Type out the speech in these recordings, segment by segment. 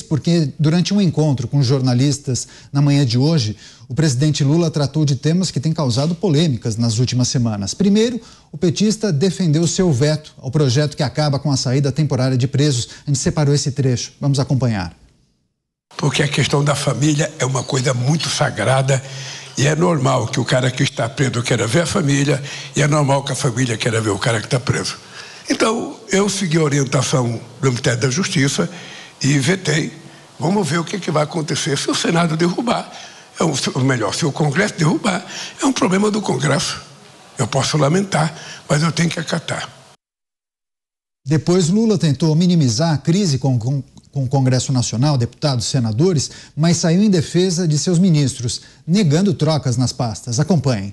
porque durante um encontro com jornalistas na manhã de hoje, o presidente Lula tratou de temas que têm causado polêmicas nas últimas semanas. Primeiro, o petista defendeu seu veto ao projeto que acaba com a saída temporária de presos. A gente separou esse trecho. Vamos acompanhar. Porque a questão da família é uma coisa muito sagrada e é normal que o cara que está preso queira ver a família e é normal que a família queira ver o cara que está preso. Então, eu segui a orientação do Ministério da Justiça e vetei. Vamos ver o que vai acontecer se o Senado derrubar. Ou melhor, se o Congresso derrubar, é um problema do Congresso. Eu posso lamentar, mas eu tenho que acatar. Depois, Lula tentou minimizar a crise com o Congresso Nacional, deputados, senadores, mas saiu em defesa de seus ministros, negando trocas nas pastas. Acompanhem.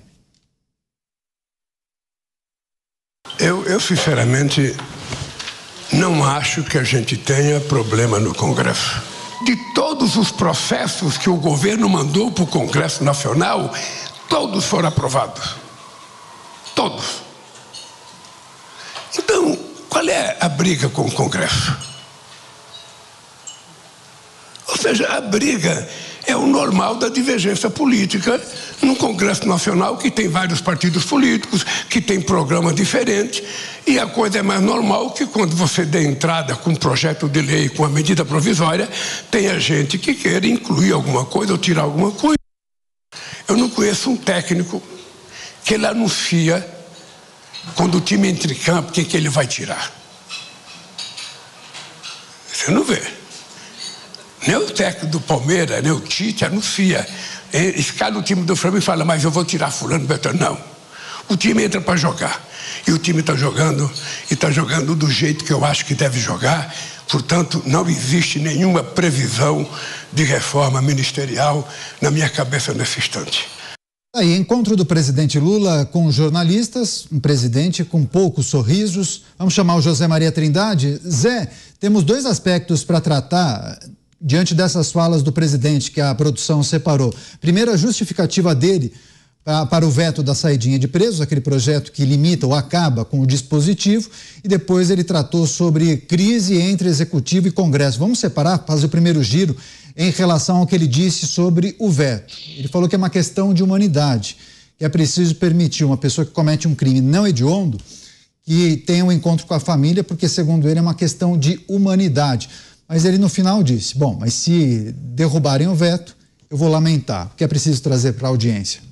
Eu sinceramente, não acho que a gente tenha problema no Congresso. De todos os processos que o governo mandou para o Congresso Nacional, todos foram aprovados. Todos. Então, qual é a briga com o Congresso? Ou seja, a briga é o normal da divergência política no Congresso Nacional, que tem vários partidos políticos, que tem programas diferentes, e a coisa é mais normal que quando você dê entrada com um projeto de lei, com a medida provisória, tenha gente que queira incluir alguma coisa ou tirar alguma coisa. Eu não conheço um técnico que ele anuncia, quando o time entra em campo, quem que ele vai tirar. Você não vê. Nem o técnico do Palmeiras, nem o Tite anuncia. Escala o time do Flamengo e fala, mas eu vou tirar fulano, Betão. Não. O time entra para jogar. E o time está jogando, e está jogando do jeito que eu acho que deve jogar. Portanto, não existe nenhuma previsão de reforma ministerial na minha cabeça nesse instante. Aí, encontro do presidente Lula com jornalistas, um presidente com poucos sorrisos. Vamos chamar o José Maria Trindade. Zé, temos dois aspectos para tratar diante dessas falas do presidente que a produção separou. Primeiro, a justificativa dele para o veto da saidinha de presos, aquele projeto que limita ou acaba com o dispositivo, e depois ele tratou sobre crise entre Executivo e Congresso. Vamos separar, fazer o primeiro giro em relação ao que ele disse sobre o veto. Ele falou que é uma questão de humanidade, que é preciso permitir uma pessoa que comete um crime não hediondo que tenha um encontro com a família, porque, segundo ele, é uma questão de humanidade. Mas ele no final disse, bom, mas se derrubarem o veto, eu vou lamentar, porque é preciso trazer para a audiência.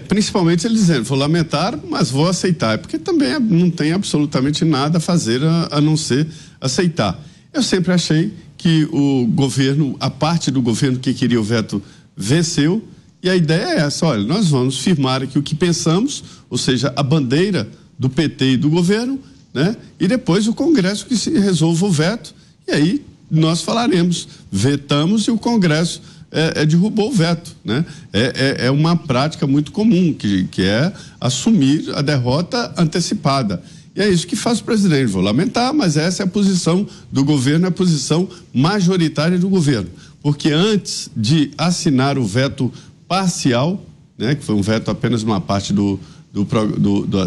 Principalmente ele dizendo, vou lamentar, mas vou aceitar, porque também não tem absolutamente nada a fazer a não ser aceitar. Eu sempre achei que o governo, a parte do governo que queria o veto venceu, e a ideia é essa, olha, nós vamos firmar aqui o que pensamos, ou seja, a bandeira do PT e do governo, né? E depois o Congresso que se resolva o veto, e aí nós falaremos, vetamos e o Congresso derrubou o veto, né? É uma prática muito comum, que é assumir a derrota antecipada. E é isso que faz o presidente. Vou lamentar, mas essa é a posição do governo, é a posição majoritária do governo. Porque antes de assinar o veto parcial, né, que foi um veto apenas numa parte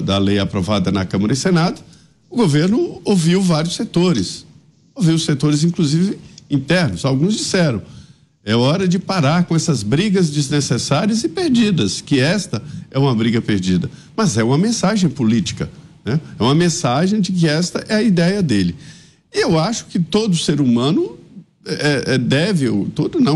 da lei aprovada na Câmara e Senado, o governo ouviu vários setores. Ouviu setores, inclusive, internos. Alguns disseram, é hora de parar com essas brigas desnecessárias e perdidas, que esta é uma briga perdida. Mas é uma mensagem política, né? É uma mensagem de que esta é a ideia dele. E eu acho que todo ser humano deve,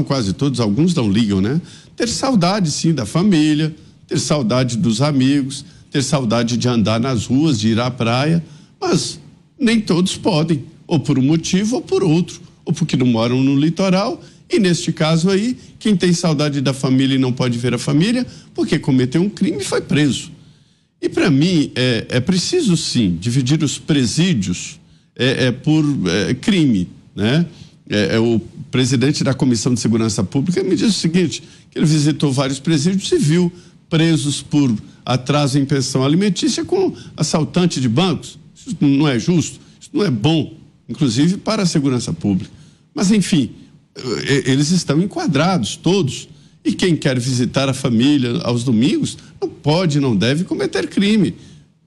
quase todos, alguns não ligam, né? Ter saudade, sim, da família, ter saudade dos amigos, ter saudade de andar nas ruas, de ir à praia, mas nem todos podem, ou por um motivo ou por outro, ou porque não moram no litoral. E neste caso aí, quem tem saudade da família e não pode ver a família, porque cometeu um crime e foi preso. E para mim, é preciso sim dividir os presídios por crime, né? O presidente da Comissão de Segurança Pública me disse o seguinte, que ele visitou vários presídios e viu presos por atraso em pensão alimentícia com assaltante de bancos. Isso não é justo, isso não é bom, inclusive para a segurança pública. Mas enfim, eles estão enquadrados todos, e quem quer visitar a família aos domingos não pode, não deve cometer crime,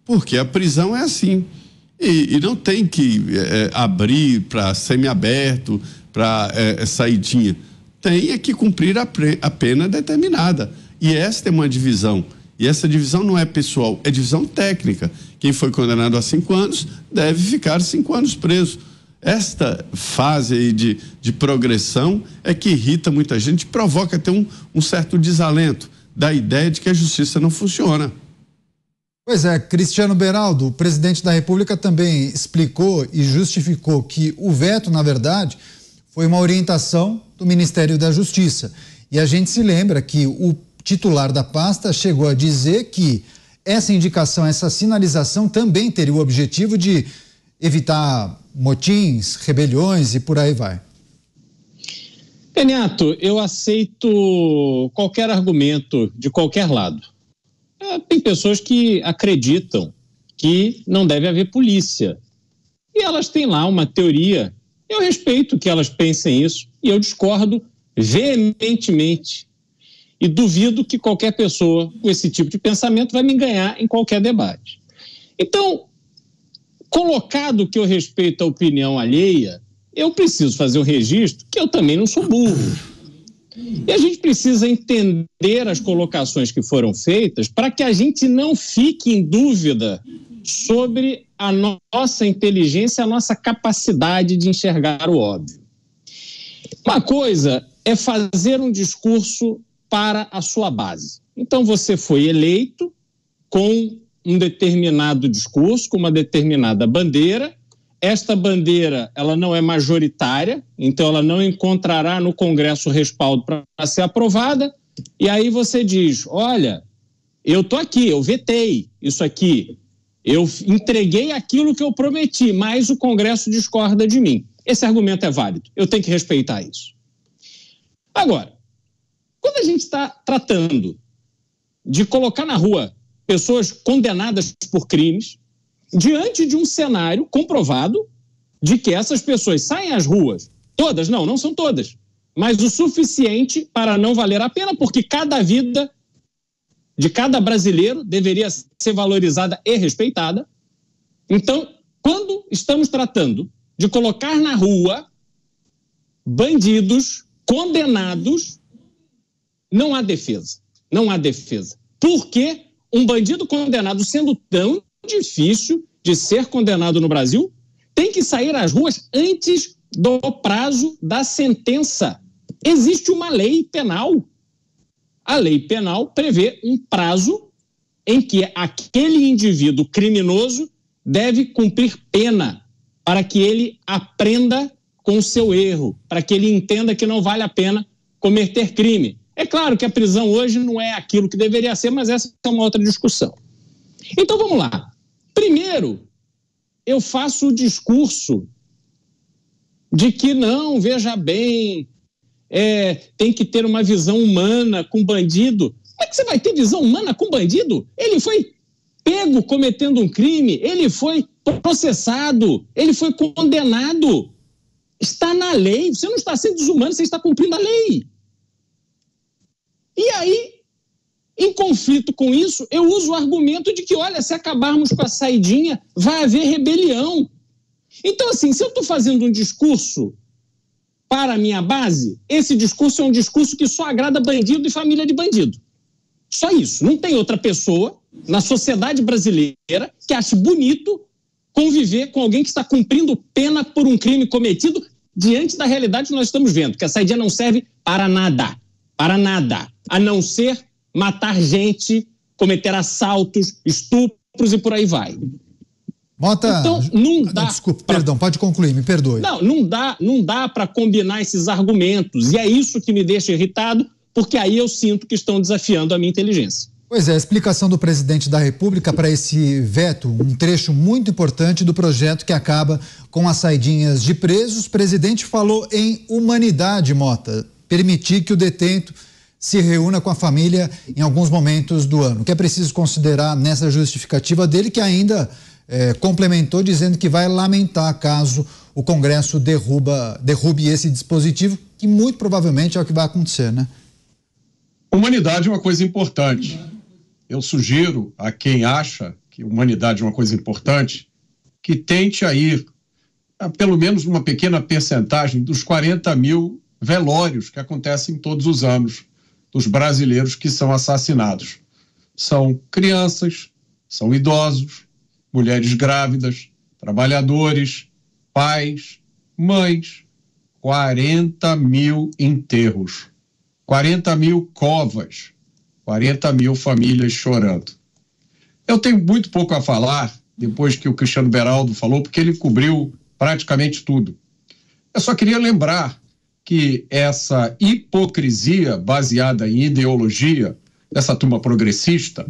porque a prisão é assim. E não tem que abrir para semiaberto, para saidinha. Tem que cumprir a pena determinada. E esta é uma divisão. E essa divisão não é pessoal, é divisão técnica. Quem foi condenado a 5 anos deve ficar 5 anos preso. Esta fase aí de progressão é que irrita muita gente, provoca até um certo desalento da ideia de que a justiça não funciona. Pois é, Cristiano Beraldo, o presidente da República, também explicou e justificou que o veto, na verdade, foi uma orientação do Ministério da Justiça. E a gente se lembra que o titular da pasta chegou a dizer que essa indicação, essa sinalização também teria o objetivo de evitar motins, rebeliões e por aí vai. Peneato, eu aceito qualquer argumento de qualquer lado. Tem pessoas que acreditam que não deve haver polícia. E elas têm lá uma teoria. Eu respeito que elas pensem isso e eu discordo veementemente. E duvido que qualquer pessoa com esse tipo de pensamento vai me ganhar em qualquer debate. Então, colocado que eu respeito a opinião alheia, eu preciso fazer o registro que eu também não sou burro. E a gente precisa entender as colocações que foram feitas para que a gente não fique em dúvida sobre a nossa inteligência, a nossa capacidade de enxergar o óbvio. Uma coisa é fazer um discurso para a sua base. Então você foi eleito com um determinado discurso, com uma determinada bandeira. Esta bandeira, ela não é majoritária, então ela não encontrará no Congresso respaldo para ser aprovada, e aí você diz, olha, eu estou aqui, eu vetei isso aqui, eu entreguei aquilo que eu prometi, mas o Congresso discorda de mim. Esse argumento é válido, eu tenho que respeitar isso. Agora, quando a gente está tratando de colocar na rua pessoas condenadas por crimes, diante de um cenário comprovado de que essas pessoas saem às ruas, todas, não são todas, mas o suficiente para não valer a pena, porque cada vida de cada brasileiro deveria ser valorizada e respeitada. Então, quando estamos tratando de colocar na rua bandidos condenados, não há defesa. Não há defesa. Porque um bandido condenado, sendo tão difícil de ser condenado no Brasil, tem que sair às ruas antes do prazo da sentença. Existe uma lei penal. A lei penal prevê um prazo em que aquele indivíduo criminoso deve cumprir pena para que ele aprenda com o seu erro, para que ele entenda que não vale a pena cometer crime. É claro que a prisão hoje não é aquilo que deveria ser, mas essa é uma outra discussão. Então vamos lá. Primeiro, eu faço o discurso de que não, veja bem, tem que ter uma visão humana com bandido. Como é que você vai ter visão humana com bandido? Ele foi pego cometendo um crime, ele foi processado, ele foi condenado. Está na lei, você não está sendo desumano, você está cumprindo a lei. E aí, em conflito com isso, eu uso o argumento de que, olha, se acabarmos com a saidinha, vai haver rebelião. Então, assim, se eu estou fazendo um discurso para a minha base, esse discurso é um discurso que só agrada bandido e família de bandido. Só isso. Não tem outra pessoa na sociedade brasileira que ache bonito conviver com alguém que está cumprindo pena por um crime cometido diante da realidade que nós estamos vendo, que a saidinha não serve para nada, a não ser matar gente, cometer assaltos, estupros e por aí vai. Mota, então, não dá. Desculpa, perdão, pode concluir, me perdoe. Não dá para combinar esses argumentos, e é isso que me deixa irritado, porque aí eu sinto que estão desafiando a minha inteligência. Pois é, a explicação do presidente da República para esse veto, um trecho muito importante do projeto que acaba com as saidinhas de presos. O presidente falou em humanidade, Mota, permitir que o detento se reúna com a família em alguns momentos do ano. O que é preciso considerar nessa justificativa dele, que ainda complementou dizendo que vai lamentar caso o Congresso derrube esse dispositivo, que muito provavelmente é o que vai acontecer, né? Humanidade é uma coisa importante. Eu sugiro a quem acha que humanidade é uma coisa importante que tente aí, pelo menos uma pequena percentagem dos 40 mil velórios que acontecem todos os anos dos brasileiros que são assassinados. São crianças, são idosos, mulheres grávidas, trabalhadores, pais, mães. 40 mil enterros, 40 mil covas, 40 mil famílias chorando. Eu tenho muito pouco a falar depois que o Cristiano Beraldo falou, porque ele cobriu praticamente tudo. Eu só queria lembrar que essa hipocrisia baseada em ideologia, dessa turma progressista,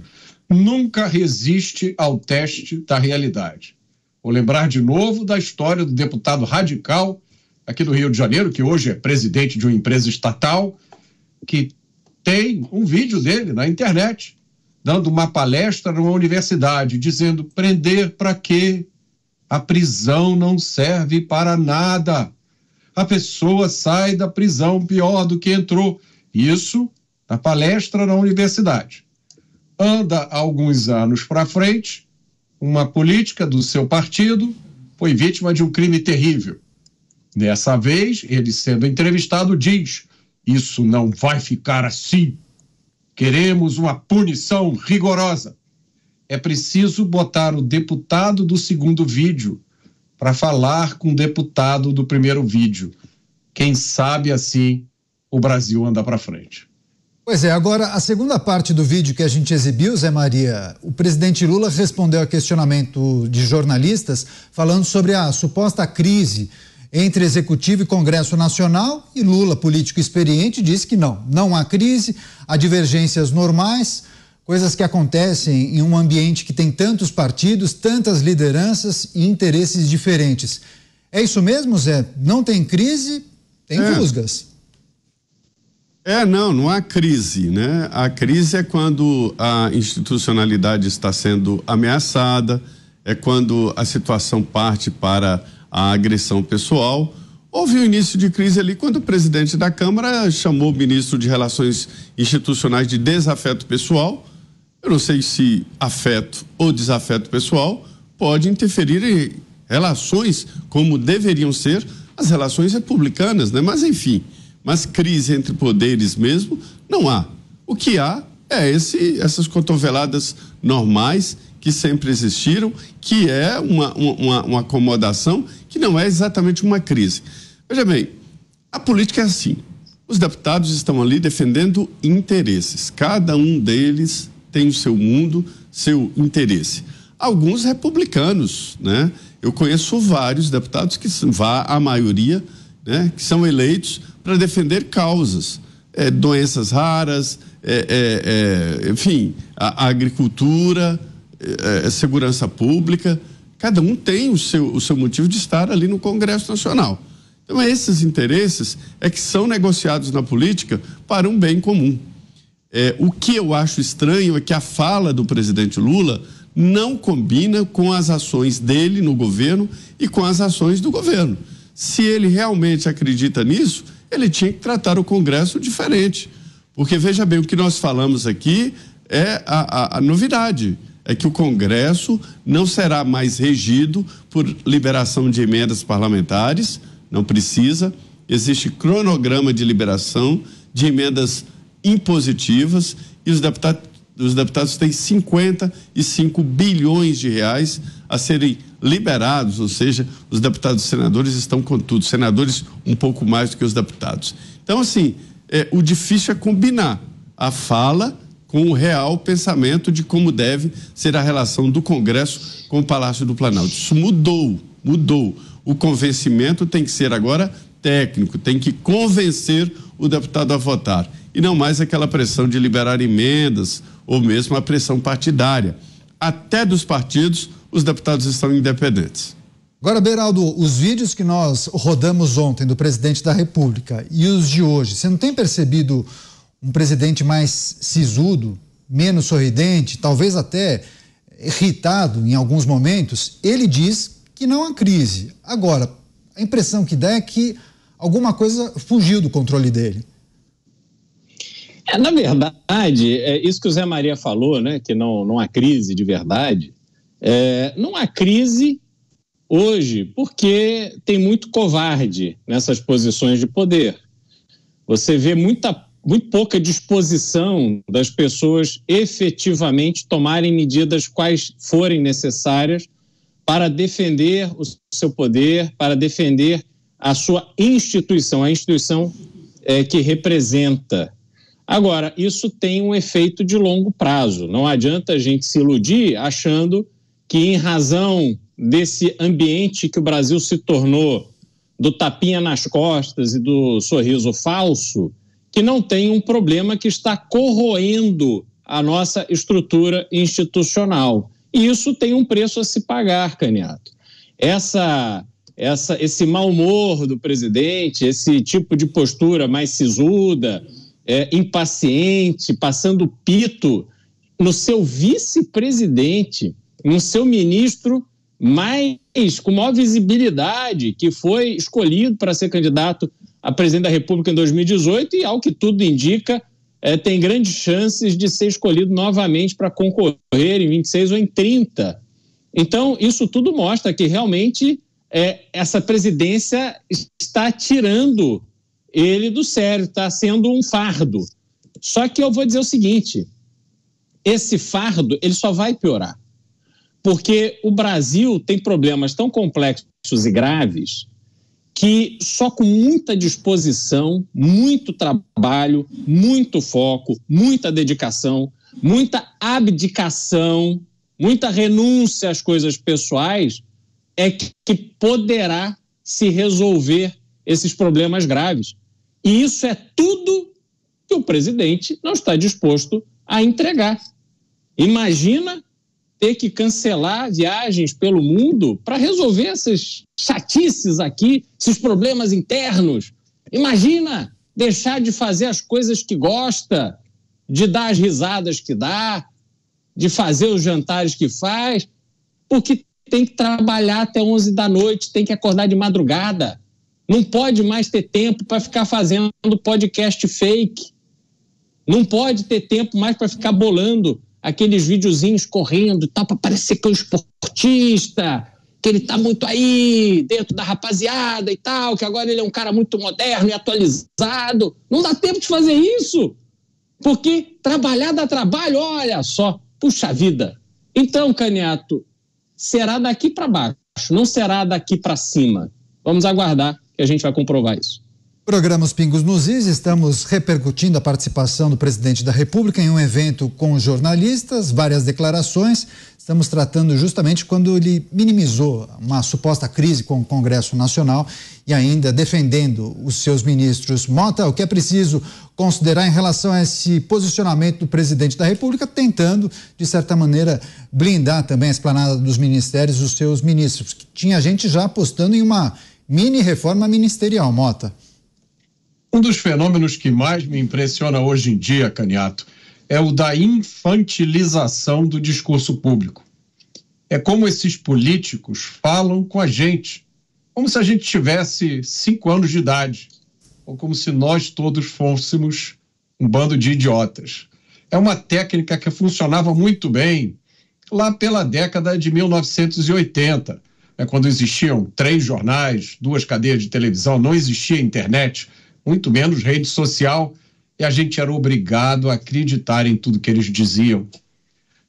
nunca resiste ao teste da realidade. Vou lembrar de novo da história do deputado radical aqui do Rio de Janeiro, que hoje é presidente de uma empresa estatal, que tem um vídeo dele na internet, dando uma palestra numa universidade, dizendo: prender para quê? A prisão não serve para nada. A pessoa sai da prisão pior do que entrou. Isso na palestra na universidade. Anda alguns anos para frente, uma política do seu partido foi vítima de um crime terrível. Dessa vez, ele sendo entrevistado diz: isso não vai ficar assim. Queremos uma punição rigorosa. É preciso botar o deputado do segundo vídeo para falar com o deputado do primeiro vídeo. Quem sabe assim o Brasil anda para frente. Pois é, agora a segunda parte do vídeo que a gente exibiu, Zé Maria, o presidente Lula respondeu a questionamento de jornalistas falando sobre a suposta crise entre Executivo e Congresso Nacional, e Lula, político experiente, disse que não há crise, há divergências normais, coisas que acontecem em um ambiente que tem tantos partidos, tantas lideranças e interesses diferentes. É isso mesmo, Zé? Não tem crise, tem rusgas. Não há crise, né? A crise é quando a institucionalidade está sendo ameaçada, é quando a situação parte para a agressão pessoal. Houve um início de crise ali quando o presidente da Câmara chamou o ministro de Relações Institucionais de desafeto pessoal. Eu não sei se afeto ou desafeto pessoal pode interferir em relações como deveriam ser as relações republicanas, né? Mas enfim, crise entre poderes mesmo não há. O que há é essas cotoveladas normais que sempre existiram, que é uma acomodação, que não é exatamente uma crise. Veja bem, a política é assim, os deputados estão ali defendendo interesses, cada um deles tem o seu mundo, seu interesse. Alguns republicanos, né? Eu conheço vários deputados a maioria, né? Que são eleitos para defender causas, doenças raras, enfim, a agricultura, segurança pública. Cada um tem o seu motivo de estar ali no Congresso Nacional. Então, esses interesses que são negociados na política para um bem comum. O que eu acho estranho é que a fala do presidente Lula não combina com as ações dele no governo e com as ações do governo. Se ele realmente acredita nisso, ele tinha que tratar o Congresso diferente. Porque, veja bem, o que nós falamos aqui é a novidade. É que o Congresso não será mais regido por liberação de emendas parlamentares, não precisa. Existe cronograma de liberação de emendas impositivas e os deputados têm 55 bilhões de reais a serem liberados, ou seja, os deputados e senadores estão com tudo, senadores um pouco mais do que os deputados. Então, assim, o difícil é combinar a fala com o real pensamento de como deve ser a relação do Congresso com o Palácio do Planalto. Isso mudou. O convencimento tem que ser agora técnico, tem que convencer o deputado a votar e não mais aquela pressão de liberar emendas ou mesmo a pressão partidária. Até dos partidos, os deputados estão independentes. Agora, Beraldo, os vídeos que nós rodamos ontem do presidente da República e os de hoje, você não tem percebido um presidente mais sisudo, menos sorridente, talvez até irritado em alguns momentos? Ele diz que não há crise. Agora, a impressão que dá é que alguma coisa fugiu do controle dele. Na verdade, isso que o Zé Maria falou, né, que não há crise de verdade, não há crise hoje porque tem muito covarde nessas posições de poder. Você vê muito pouca disposição das pessoas efetivamente tomarem medidas quais forem necessárias para defender o seu poder, para defender a sua instituição, a instituição que representa. Agora, isso tem um efeito de longo prazo. Não adianta a gente se iludir achando que, em razão desse ambiente que o Brasil se tornou, do tapinha nas costas e do sorriso falso, que não tem um problema que está corroendo a nossa estrutura institucional. E isso tem um preço a se pagar, Caniato. Esse mau humor do presidente, esse tipo de postura mais sisuda, impaciente, passando pito no seu vice-presidente, no seu ministro com maior visibilidade, que foi escolhido para ser candidato a presidente da República em 2018 e, ao que tudo indica, tem grandes chances de ser escolhido novamente para concorrer em 26 ou em 30. Então, isso tudo mostra que realmente essa presidência está tirando ele do sério, está sendo um fardo. Só que eu vou dizer o seguinte, esse fardo ele só vai piorar, porque o Brasil tem problemas tão complexos e graves que só com muita disposição, muito trabalho, muito foco, muita dedicação, muita abdicação, muita renúncia às coisas pessoais é que poderá se resolver esses problemas graves. E isso é tudo que o presidente não está disposto a entregar. Imagina ter que cancelar viagens pelo mundo para resolver essas chatices aqui, esses problemas internos. Imagina deixar de fazer as coisas que gosta, de dar as risadas que dá, de fazer os jantares que faz, porque tem que trabalhar até 11 da noite, tem que acordar de madrugada. Não pode mais ter tempo para ficar fazendo podcast fake. Não pode ter tempo mais para ficar bolando aqueles videozinhos correndo e tal, para parecer que é um esportista, que ele está muito aí dentro da rapaziada e tal, que agora ele é um cara muito moderno e atualizado. Não dá tempo de fazer isso, porque trabalhar dá trabalho, olha só, puxa vida. Então, Caniato, será daqui para baixo, não será daqui para cima. Vamos aguardar que a gente vai comprovar isso. Programa Os Pingos nos Is, estamos repercutindo a participação do presidente da República em um evento com jornalistas, várias declarações. Estamos tratando justamente quando ele minimizou uma suposta crise com o Congresso Nacional e ainda defendendo os seus ministros. Mota, o que é preciso considerar em relação a esse posicionamento do presidente da República, tentando, de certa maneira, blindar também a esplanada dos ministérios, os seus ministros, que tinha gente já apostando em uma mini reforma ministerial, Mota. Um dos fenômenos que mais me impressiona hoje em dia, Caniato, é o da infantilização do discurso público. É como esses políticos falam com a gente, como se a gente tivesse 5 anos de idade, ou como se nós todos fôssemos um bando de idiotas. É uma técnica que funcionava muito bem lá pela década de 1980, quando existiam 3 jornais, 2 cadeias de televisão, não existia internet, muito menos rede social, e a gente era obrigado a acreditar em tudo que eles diziam.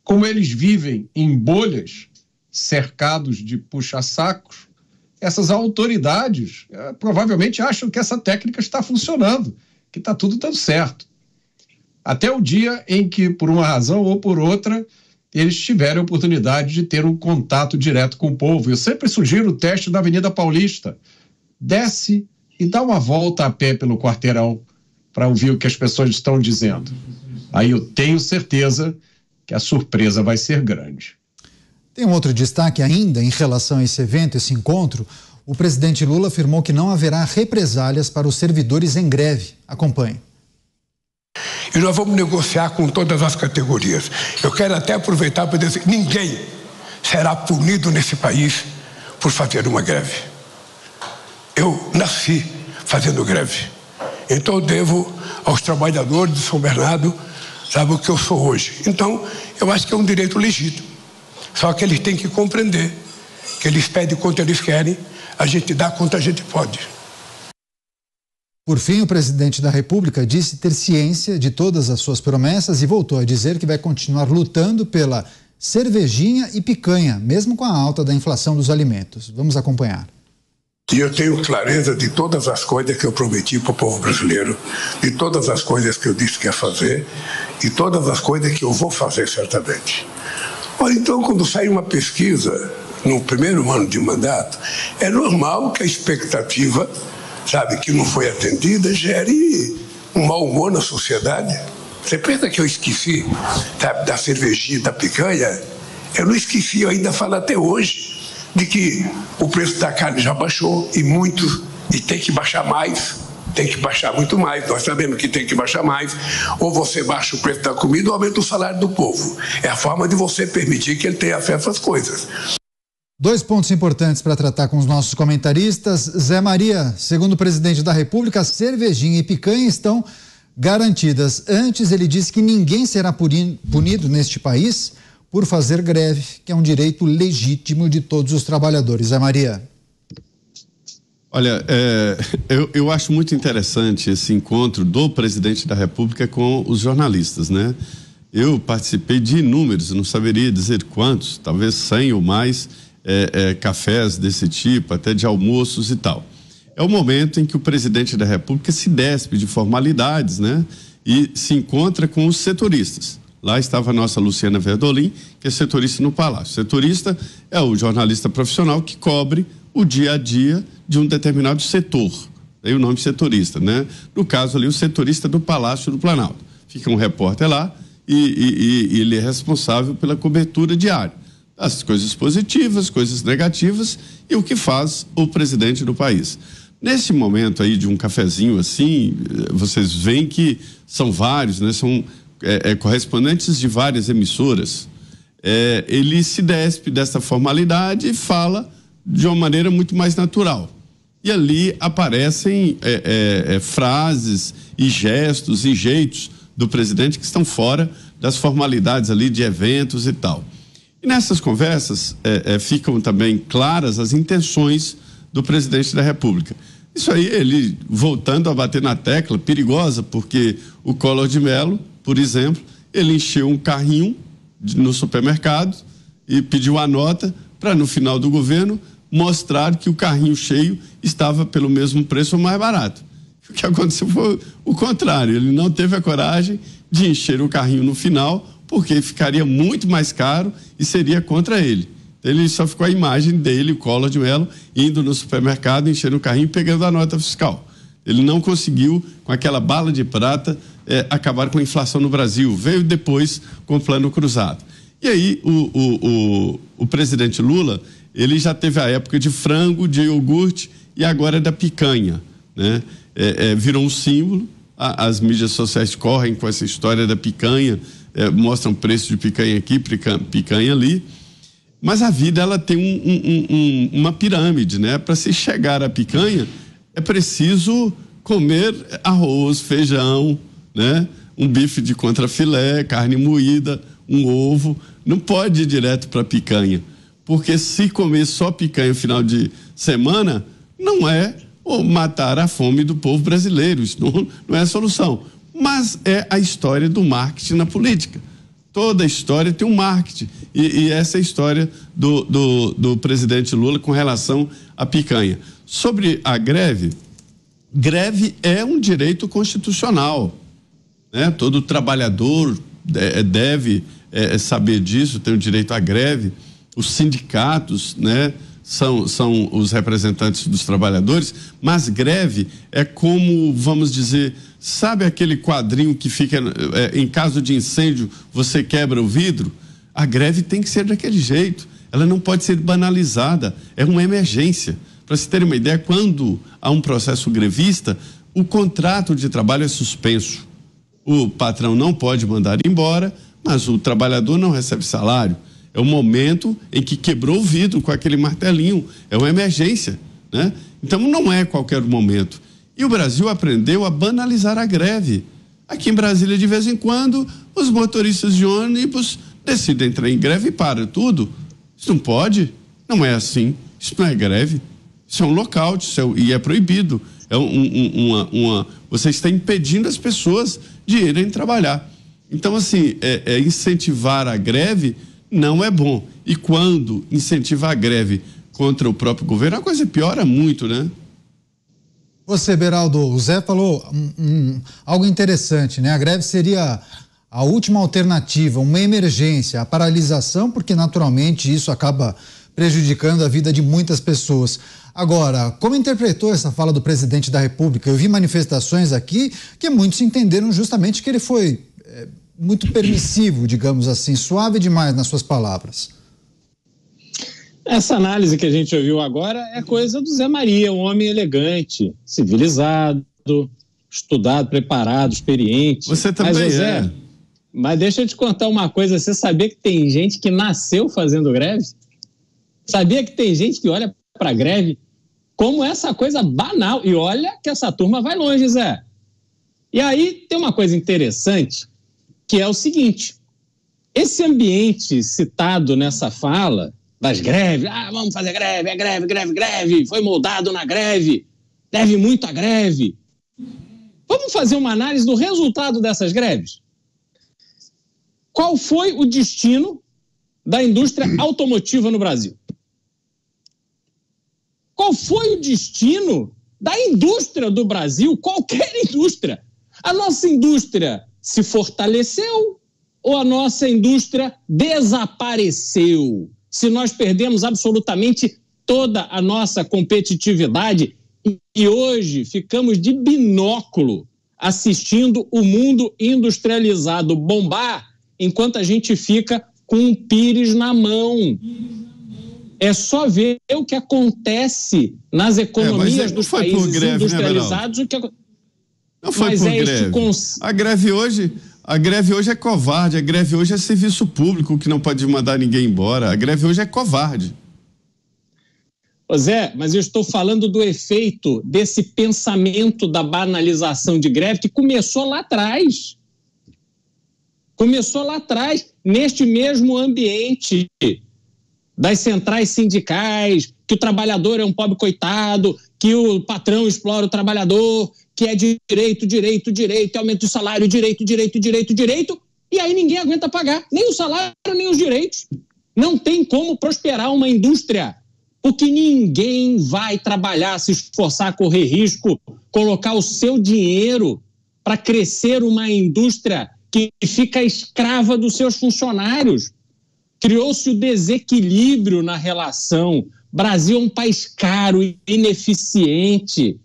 Como eles vivem em bolhas, cercados de puxa-sacos, essas autoridades provavelmente acham que essa técnica está funcionando, que está tudo dando certo. Até o dia em que, por uma razão ou por outra, eles tiverem a oportunidade de ter um contato direto com o povo. Eu sempre sugiro o teste da Avenida Paulista. Desce e dá uma volta a pé pelo quarteirão para ouvir o que as pessoas estão dizendo. Aí eu tenho certeza que a surpresa vai ser grande. Tem um outro destaque ainda em relação a esse evento, esse encontro. O presidente Lula afirmou que não haverá represálias para os servidores em greve. Acompanhe. E nós vamos negociar com todas as categorias. Eu quero até aproveitar para dizer que ninguém será punido nesse país por fazer uma greve. Eu nasci fazendo greve. Então eu devo aos trabalhadores de São Bernardo, sabe, o que eu sou hoje. Então, eu acho que é um direito legítimo. Só que eles têm que compreender que eles pedem quanto eles querem, a gente dá quanto a gente pode. Por fim, o presidente da República disse ter ciência de todas as suas promessas e voltou a dizer que vai continuar lutando pela cervejinha e picanha, mesmo com a alta da inflação dos alimentos. Vamos acompanhar. E eu tenho clareza de todas as coisas que eu prometi para o povo brasileiro, de todas as coisas que eu disse que ia fazer e todas as coisas que eu vou fazer certamente. Olha, então, quando sai uma pesquisa no primeiro ano de mandato, é normal que a expectativa, sabe, que não foi atendida, gere um mau humor na sociedade. Você pensa que eu esqueci, sabe, da cervejinha e da picanha? Eu não esqueci, eu ainda falo até hoje de que o preço da carne já baixou e tem que baixar mais, tem que baixar muito mais. Nós sabemos que tem que baixar mais. Ou você baixa o preço da comida ou aumenta o salário do povo. É a forma de você permitir que ele tenha acesso às coisas. 2 pontos importantes para tratar com os nossos comentaristas. Zé Maria, segundo o presidente da República, cervejinha e picanha estão garantidas. Antes ele disse que ninguém será punido neste país por fazer greve, que é um direito legítimo de todos os trabalhadores. Zé Maria. Olha, eu acho muito interessante esse encontro do presidente da República com os jornalistas, né? Eu participei de inúmeros, não saberia dizer quantos, talvez 100 ou mais, cafés desse tipo, até de almoços e tal. É o momento em que o presidente da República se despe de formalidades, né? E se encontra com os setoristas. Lá estava a nossa Luciana Verdolim, que é setorista no Palácio. Setorista é o jornalista profissional que cobre o dia a dia de um determinado setor. Tem o nome setorista, né? No caso ali, o setorista do Palácio do Planalto. Fica um repórter lá e ele é responsável pela cobertura diária. As coisas positivas, coisas negativas e o que faz o presidente do país. Nesse momento aí de um cafezinho assim, vocês veem que são vários, né? São correspondentes de várias emissoras. Ele se despe dessa formalidade e fala de uma maneira muito mais natural. E ali aparecem frases e gestos e jeitos do presidente que estão fora das formalidades ali de eventos e tal. E nessas conversas ficam também claras as intenções do presidente da República. Isso aí, ele voltando a bater na tecla perigosa, porque o Collor de Mello, por exemplo, ele encheu um carrinho no supermercado e pediu a nota para, no final do governo, mostrar que o carrinho cheio estava pelo mesmo preço ou mais barato. O que aconteceu foi o contrário, ele não teve a coragem de encher o carrinho no final, porque ficaria muito mais caro e seria contra ele. Ele só ficou a imagem dele, o Collor de Mello, indo no supermercado, enchendo o carrinho e pegando a nota fiscal. Ele não conseguiu, com aquela bala de prata, acabar com a inflação no Brasil. Veio depois com o plano cruzado. E aí o presidente Lula, ele já teve a época de frango, de iogurte e agora é da picanha, né? Virou um símbolo. As mídias sociais correm com essa história da picanha, mostram preço de picanha aqui, picanha ali. Mas a vida, ela tem uma pirâmide, né? Para se chegar à picanha, é preciso comer arroz, feijão, né? Um bife de contrafilé, carne moída, um ovo. Não pode ir direto para picanha, porque se comer só picanha no final de semana, não é matar a fome do povo brasileiro. Isso não é a solução. Mas é a história do marketing na política. Toda história tem um marketing. E essa é a história do presidente Lula com relação à picanha. Sobre a greve é um direito constitucional, né? Todo trabalhador deve saber disso, tem o direito à greve. Os sindicatos, né, são os representantes dos trabalhadores, mas greve é como, vamos dizer, sabe aquele quadrinho que fica em caso de incêndio, você quebra o vidro? A greve tem que ser daquele jeito, ela não pode ser banalizada, é uma emergência. Para se ter uma ideia, quando há um processo grevista, o contrato de trabalho é suspenso. O patrão não pode mandar embora, mas o trabalhador não recebe salário. É o momento em que quebrou o vidro com aquele martelinho, é uma emergência, né? Então não é qualquer momento. E o Brasil aprendeu a banalizar a greve. Aqui em Brasília, de vez em quando, os motoristas de ônibus decidem entrar em greve e para tudo. Isso não pode. Não é assim. Isso não é greve. Isso é um lockout, e é proibido. Você está impedindo as pessoas de irem trabalhar. Então, assim, incentivar a greve não é bom. E quando incentivar a greve contra o próprio governo, a coisa piora muito, né? Você, Beraldo, o Zé falou algo interessante, né? A greve seria a última alternativa, uma emergência, a paralisação, porque naturalmente isso acaba prejudicando a vida de muitas pessoas. Agora, como interpretou essa fala do presidente da República? Eu vi manifestações aqui que muitos entenderam justamente que ele foi muito permissivo, digamos assim, suave demais nas suas palavras. Essa análise que a gente ouviu agora é coisa do Zé Maria, um homem elegante, civilizado, estudado, preparado, experiente. Você também Zé, mas deixa eu te contar uma coisa, você sabia que tem gente que nasceu fazendo greve? Sabia que tem gente que olha para a greve como essa coisa banal? E olha que essa turma vai longe, Zé. E aí tem uma coisa interessante, que é o seguinte, esse ambiente citado nessa fala das greves, vamos fazer greve, é greve, greve, greve, foi moldado na greve, deve muito à greve. Vamos fazer uma análise do resultado dessas greves? Qual foi o destino da indústria automotiva no Brasil? Qual foi o destino da indústria do Brasil? Qualquer indústria. A nossa indústria se fortaleceu ou a nossa indústria desapareceu? Se nós perdemos absolutamente toda a nossa competitividade e hoje ficamos de binóculo assistindo o mundo industrializado bombar enquanto a gente fica com um pires na mão. É só ver o que acontece nas economias dos países industrializados. Né, não foi por greve. A greve hoje é covarde, a greve hoje é serviço público que não pode mandar ninguém embora, a greve hoje é covarde. Ô Zé, mas eu estou falando do efeito desse pensamento da banalização de greve que começou lá atrás. Começou lá atrás, neste mesmo ambiente das centrais sindicais, que o trabalhador é um pobre coitado, que o patrão explora o trabalhador, que é direito, aumento de salário, direito, e aí ninguém aguenta pagar, nem o salário, nem os direitos. Não tem como prosperar uma indústria, porque ninguém vai trabalhar, se esforçar, correr risco, colocar o seu dinheiro para crescer uma indústria que fica escrava dos seus funcionários. Criou-se o desequilíbrio na relação. Brasil é um país caro e ineficiente.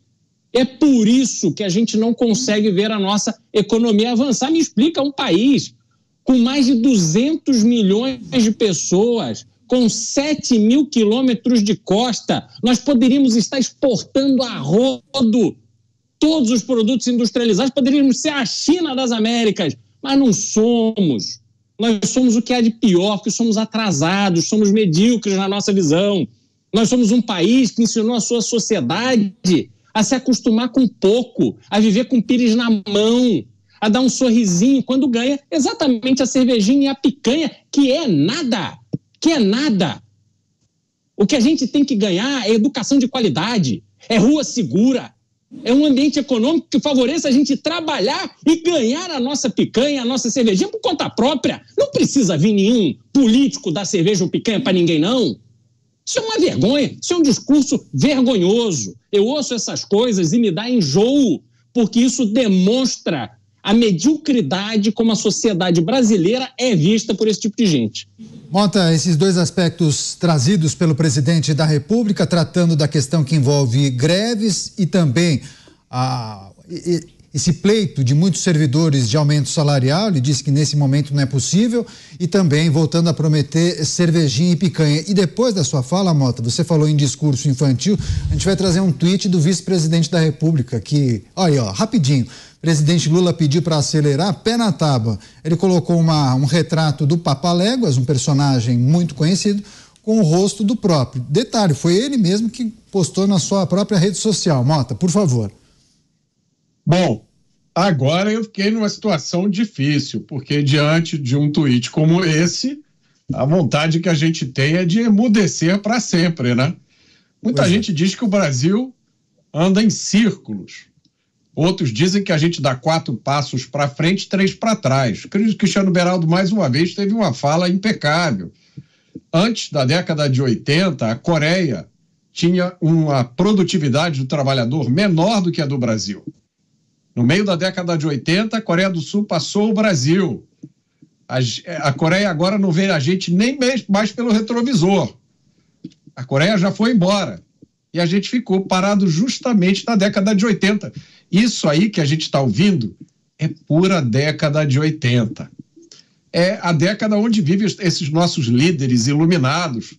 É por isso que a gente não consegue ver a nossa economia avançar. Me explica, um país com mais de 200 milhões de pessoas, com 7 mil quilômetros de costa, nós poderíamos estar exportando a rodo todos os produtos industrializados, poderíamos ser a China das Américas, mas não somos. Nós somos o que há de pior, porque somos atrasados, somos medíocres na nossa visão. Nós somos um país que ensinou a sua sociedade a se acostumar com pouco, a viver com pires na mão, a dar um sorrisinho quando ganha exatamente a cervejinha e a picanha, que é nada. O que a gente tem que ganhar é educação de qualidade, é rua segura, é um ambiente econômico que favoreça a gente trabalhar e ganhar a nossa picanha, a nossa cervejinha por conta própria. Não precisa vir nenhum político dar cerveja ou picanha para ninguém, não. Isso é uma vergonha, isso é um discurso vergonhoso. Eu ouço essas coisas e me dá enjoo, porque isso demonstra a mediocridade como a sociedade brasileira é vista por esse tipo de gente. Mota, esses dois aspectos trazidos pelo presidente da República, tratando da questão que envolve greves e também esse pleito de muitos servidores de aumento salarial, ele disse que nesse momento não é possível, e também voltando a prometer cervejinha e picanha. E depois da sua fala, Mota, você falou em discurso infantil, a gente vai trazer um tweet do vice-presidente da República, que, olha, rapidinho, o presidente Lula pediu para acelerar, pé na tábua. Ele colocou um retrato do Papaléguas, um personagem muito conhecido, com o rosto do próprio. Detalhe, foi ele mesmo que postou na sua própria rede social. Mota, por favor. Bom, agora eu fiquei numa situação difícil, porque diante de um tweet como esse, A vontade que a gente tem é de emudecer para sempre, né? Muita gente diz que o Brasil anda em círculos. Outros dizem que a gente dá 4 passos para frente, 3 para trás. Cristiano Beraldo, mais uma vez, teve uma fala impecável. Antes da década de 80, a Coreia tinha uma produtividade do trabalhador menor do que a do Brasil. No meio da década de 80, a Coreia do Sul passou o Brasil. A Coreia agora não vê a gente nem mais pelo retrovisor. A Coreia já foi embora. E a gente ficou parado justamente na década de 80. Isso aí que a gente está ouvindo é pura década de 80. É a década onde vivem esses nossos líderes iluminados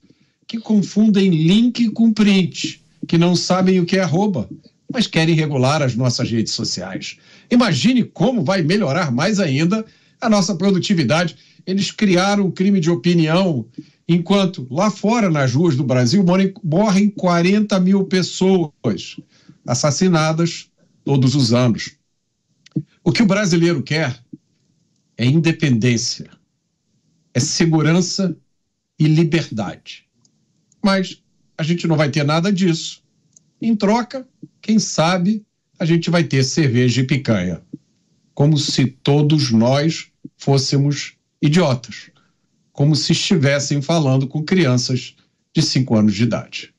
que confundem link com print, que não sabem o que é arroba, mas querem regular as nossas redes sociais. Imagine como vai melhorar mais ainda a nossa produtividade. Eles criaram o crime de opinião, enquanto lá fora, nas ruas do Brasil, morrem 40 mil pessoas assassinadas todos os anos. O que o brasileiro quer é independência, é segurança e liberdade. Mas a gente não vai ter nada disso. Em troca, quem sabe, a gente vai ter cerveja e picanha. Como se todos nós fôssemos idiotas. Como se estivessem falando com crianças de 5 anos de idade.